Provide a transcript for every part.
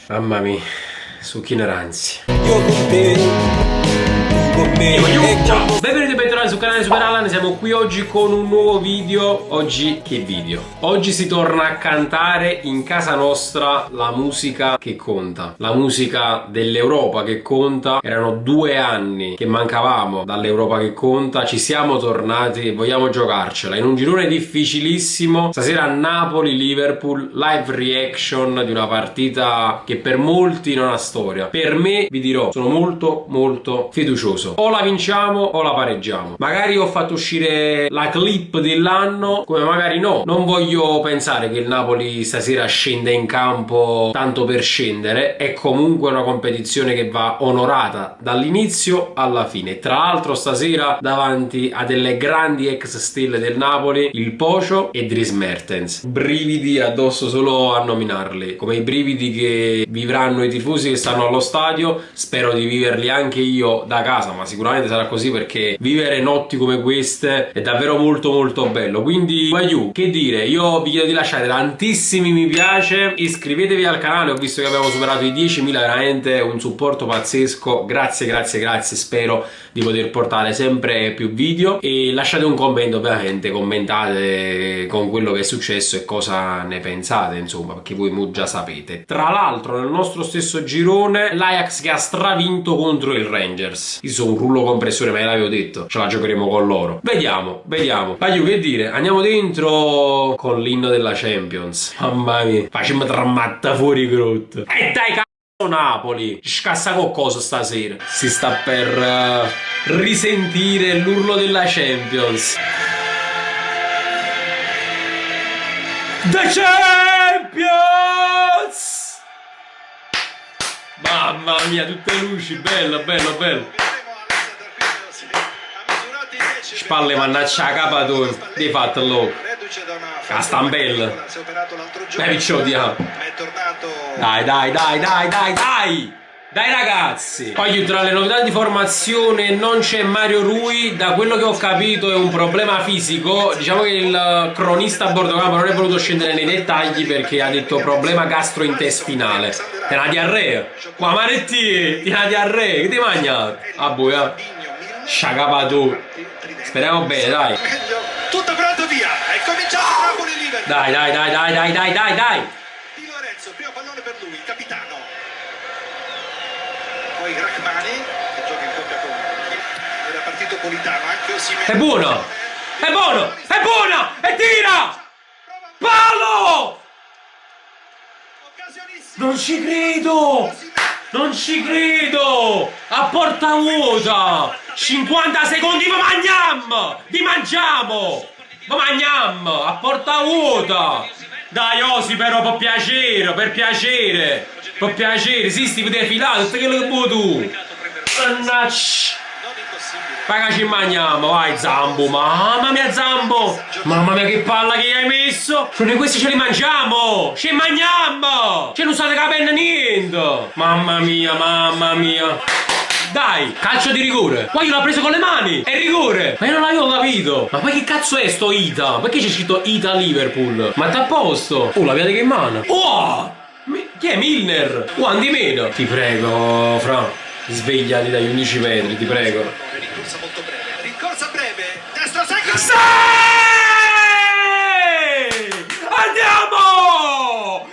Mamma mia, succhi ignoranzi. Io con te, tu con me. Ciao, benvenuti e bentornati sul canale Super Alan. Siamo qui oggi con un nuovo video. Oggi che video? Oggi si torna a cantare in casa nostra la musica che conta, la musica dell'Europa che conta. Erano 2 anni che mancavamo dall'Europa che conta. Ci siamo tornati e vogliamo giocarcela in un girone difficilissimo. Stasera Napoli-Liverpool, live reaction di una partita che per molti non ha storia. Per me, vi dirò, sono molto fiducioso. O la vinciamo o la pareggiamo. Magari ho fatto uscire la clip dell'anno, come magari no. Non voglio pensare che il Napoli stasera scende in campo tanto per scendere. È comunque una competizione che va onorata dall'inizio alla fine. Tra l'altro stasera davanti a delle grandi ex stelle del Napoli, il Pocio e Dries Mertens. Brividi addosso solo a nominarli, come i brividi che vivranno i tifosi che stanno allo stadio. Spero di viverli anche io da casa, ma sicuramente sarà così, perché vivere notti come queste è davvero molto bello. Quindi Waiu, che dire, io vi chiedo di lasciare tantissimi mi piace, iscrivetevi al canale, ho visto che abbiamo superato i 10.000, veramente un supporto pazzesco, grazie, spero di poter portare sempre più video, e lasciate un commento, ovviamente commentate con quello che è successo e cosa ne pensate, insomma, perché voi già sapete. Tra l'altro nel nostro stesso girone l'Ajax che ha stravinto contro il Rangers. Io sono un rullo compressore, ma l'avevo detto, ce la giocheremo con loro. Vediamo. Voglio che dire, andiamo dentro con l'inno della Champions. Mamma mia, facciamo trammatta fuori grotto. E dai cazzo Napoli, scassa qualcosa stasera. Si sta per risentire l'urlo della Champions. The Champions! Mamma mia, tutte luci, bello. Spalle mannaccia la capa tu, di fatto loco. La stampella. Dai picciotti, Dai ragazzi! Poi tra le novità di formazione non c'è Mario Rui, da quello che ho capito è un problema fisico. Diciamo che il cronista a bordo campo non è voluto scendere nei dettagli perché ha detto problema gastrointestinale. È una diarrea. Qua Maretti, una diarrea, che ti mangia? Ah boia. Sciacapa tu. Speriamo bene, dai. Tutto pronto, via. È cominciato Napoli-Liverpool. Dai. Di Lorenzo, primo pallone per lui, capitano. Poi Rachmani, che gioca in coppia con era partito Politano, anche Osimhen. È buono! E tira! Palo! Occasionissimo. Non ci credo! A porta vuota! 50 secondi, vi mangiamo! A porta vuota! Dai Osi, però, per piacere! Sì, sti defilato, tutte quello che vuoi tu! Mannaggia! Raga, ci mangiamo, vai Zambo, mamma mia Zambo! Mamma mia che palla che hai messo! Noi questi ce li mangiamo! Ci mangiamo! Cioè non state capendo niente! Mamma mia! Dai, calcio di rigore! Poi io l'ho preso con le mani! È rigore! Ma io non l'avevo capito! Ma poi che cazzo è sto Ita? Perché c'è scritto Ita Liverpool? Ma t'ha posto! Oh, la vede che in mano! Oh! Chi è Milner? Oh, andi meno! Ti prego, Fra, svegliati dagli 11 metri, ti prego. Rincorsa molto breve. Rincorsa breve. Destro secco. Sì! Andiamo!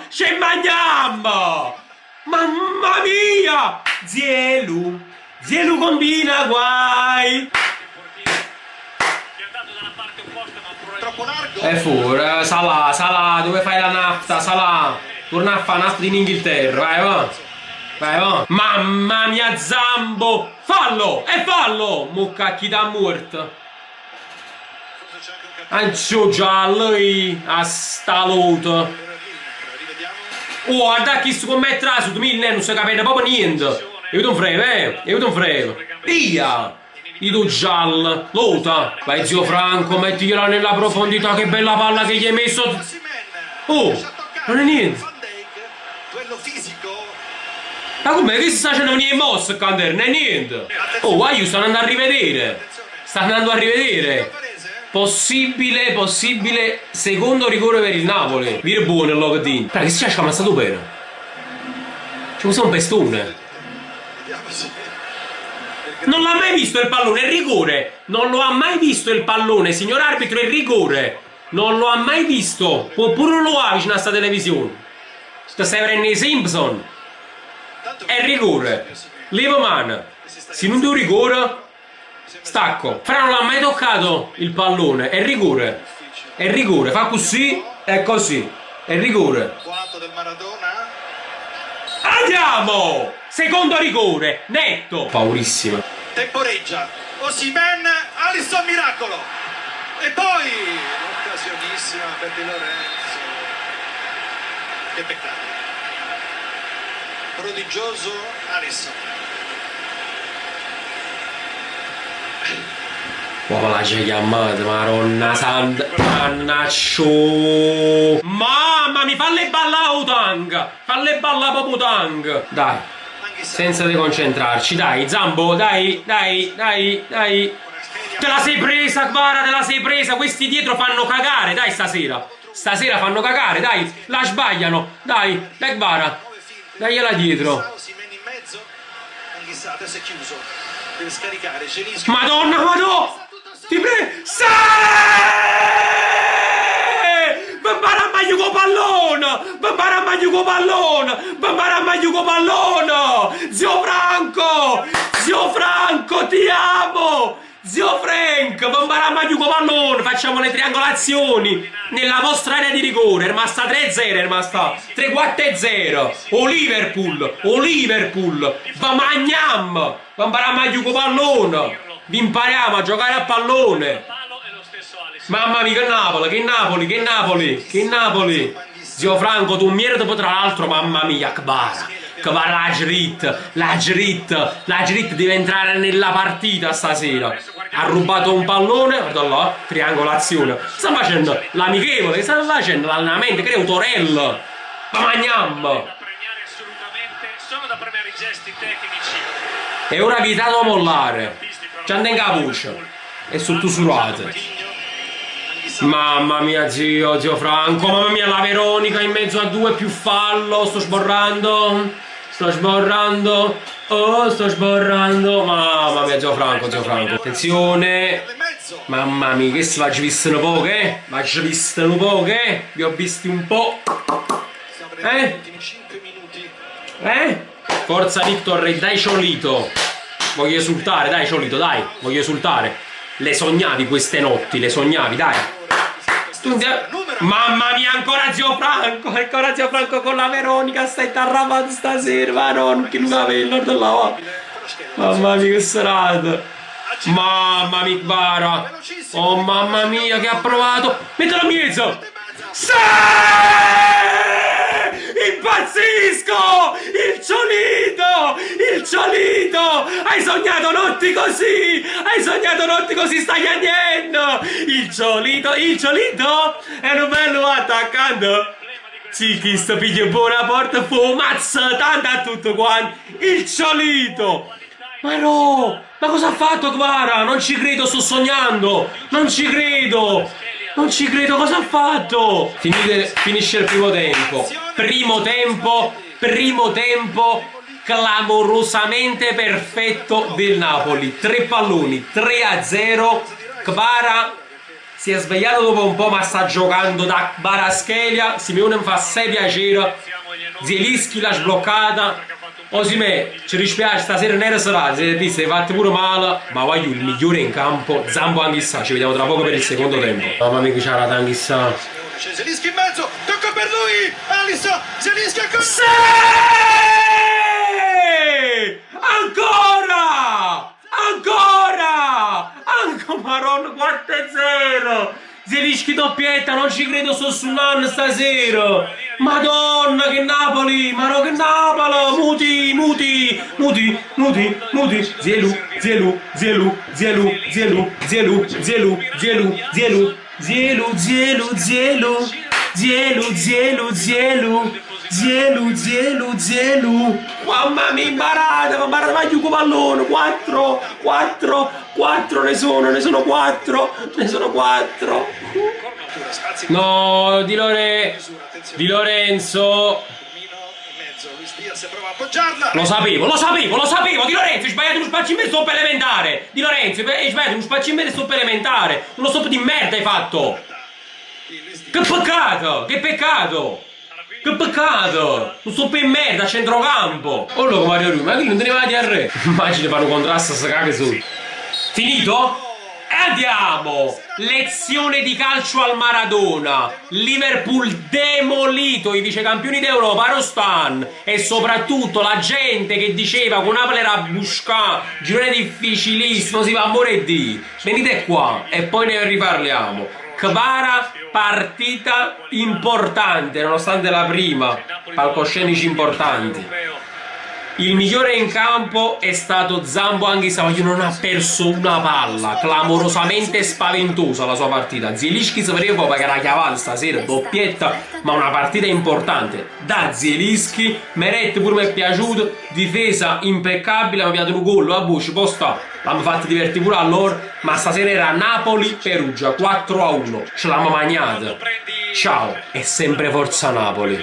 Ci mangiamo! Mamma mia! Zielu combina guai! Troppo largo. E fuori, Salà, dove fai la nafta? Salà, torna a fare nafta in Inghilterra, vai va. Mamma mia Zambo! Fallo! Muccacchi da morto! Ancio giallo a sta luta! Oh, guarda chi si commette la su 1000, non si capisce proprio niente! Io ti frego! Via! Io giallo! Luta! Vai zio Franco, mettigliela nella profondità, che bella palla che gli hai messo! Oh! Non è niente! Duello fisico. Ma come che si sta facendo venire mosso, Cander? Non è niente! Oh, vai, io sto andando a rivedere! Possibile secondo rigore per il Napoli. Viene buono il Logodin. Dai, che si è ammazzato bene. C'è un pestone. Vediamo se... Non l'ha mai visto il pallone, è rigore. Non lo ha mai visto il pallone, signor arbitro, è rigore. Non lo ha mai visto. Oppure non lo ha vicino a sta televisione. Sta stai prendendo i Simpson. È rigore. Leva mano. Se non do rigore, stacco. Fra non l'ha mai toccato il pallone. È rigore. È rigore. Fa così, è così. È rigore. Quattro del Maradona. Andiamo! Secondo rigore, netto. Paurissima. Temporeggia. Osimhen, Alisson miracolo. E poi l'occasionissima per Di Lorenzo. Che peccato. Prodigioso Alisson. Wow, la c'è chiamata, Maronna Santa. Mannaccio. Mamma mi falle ballare o tang. Falle ballare proprio tang. Dai. Senza deconcentrarci, dai, Zambo, dai. Te la sei presa, Kvara, te la sei presa. Questi dietro fanno cagare, dai, stasera. Stasera fanno cagare, dai, la sbagliano. Dai, Kvara. Dagliela dietro. Osimhen in mezzo. Anghissà, adesso è chiuso. Deve scaricare. Zelinski. Madonna, madonna! Ti prego! Sì! Bambaramagli con pallone! Bambaramagli con pallone! Bambaramagli con pallone! Zio Franco! Zio Franco, ti amo! Zio Frank! Bambaramagli con pallone! Facciamo le triangolazioni! Nella vostra area di rigore! È rimasta 3-0, è rimasta 3-4-0! O Liverpool! Bamagnam! Bambaramagli con pallone! Vi impariamo a giocare a pallone! Mamma mia, che Napoli! Zio Franco, tu merito tra l'altro, mamma mia, Kvara, la Grit deve entrare nella partita stasera. Ha rubato un pallone, guarda là, triangolazione. Sta facendo l'amichevole, sta facendo l'allenamento, creo Torello. Ma magniamo! Sono da premiare i gesti tecnici. È ora vietato mollare. Ci andiamo a voce. E sottosurate. Mamma mia, zio Franco, mamma mia, la Veronica in mezzo a due più fallo, sto sborrando, mamma mia, zio Franco, attenzione, mamma mia, che si faccio visto un po', vi ho visti un po', forza Victor, dai Ciolito, voglio esultare, dai Ciolito, dai, voglio esultare, le sognavi queste notti, dai. Mamma mia, ancora zio Franco con la Veronica, stai tarravando stasera, Maronna, che non avevo là. Mamma mia, che serata. Mamma mia, Kvara. Oh mamma mia, che ha provato. Mettilo in mezzo. Sì! Impazzisco! Il ciolito! Hai sognato notti così! Stai piangendo! Il ciolito! È un bello attaccando! Sì, chi sta piglia buona porta fumazza tanta a tutto quanto! Il ciolito! Ma no! Ma cosa ha fatto Kvara? Non ci credo, sto sognando! Non ci credo, cosa ha fatto? Finisce il primo tempo clamorosamente perfetto del Napoli. 3 palloni, 3-0. Kvara si è svegliato dopo un po', ma sta giocando da Kvaratskhelia. Simeone mi fa 6 piacere. Zelinski l'ha sbloccata. Osimhen, ci dispiace, stasera non era serata, siete fatti pure male, ma voglio il migliore in campo, Zambo Anghissà, ci vediamo tra poco per il secondo tempo. Mamma mia che c'era Anghissà. C'è Zelinski in mezzo, tocca per lui, Alisson, Zelinski ancora! Sì! Ancora! Maronna, 4-0! Zelinski doppietta, non ci credo, sto sull'anno stasera! Madonna, che Napoli! Che Napoli! Muti! Zielu. Mamma mia, imbarata, vai giù con pallone. 4 ne sono 4. No, Di Lorenzo. Lo sapevo, Di Lorenzo, hai sbagliato uno spacciamento stop elementare. Di Lorenzo, hai sbagliato uno spacciamento stop elementare. Uno stop di merda hai fatto. Che peccato. Un stop in merda a centrocampo. Oh loco Mario Rui, ma qui non te ne vai a re. Immagini fanno un contrasto a cagare su. Finito? E andiamo! Lezione di calcio al Maradona. Liverpool demolito, i vicecampioni d'Europa, Rostan. E soprattutto la gente che diceva che Napoli era a buscare, girone difficilissimo, si va a morire. Venite qua e poi ne riparliamo. Kvara, partita importante, nonostante la prima, palcoscenici importanti. Il migliore in campo è stato Zambo Anghisa, ma non ha perso una palla, clamorosamente spaventosa la sua partita. Zielinski sapevo che era chiavata stasera, doppietta, ma una partita importante. Da Zielinski, Meret pure mi è piaciuto, difesa impeccabile, mi ha piaciuto un gol, a Bush, posta, l'hanno fatto divertire pure a loro, ma stasera era Napoli-Perugia, 4-1, ce l'hanno magnata. Ciao, e sempre forza Napoli.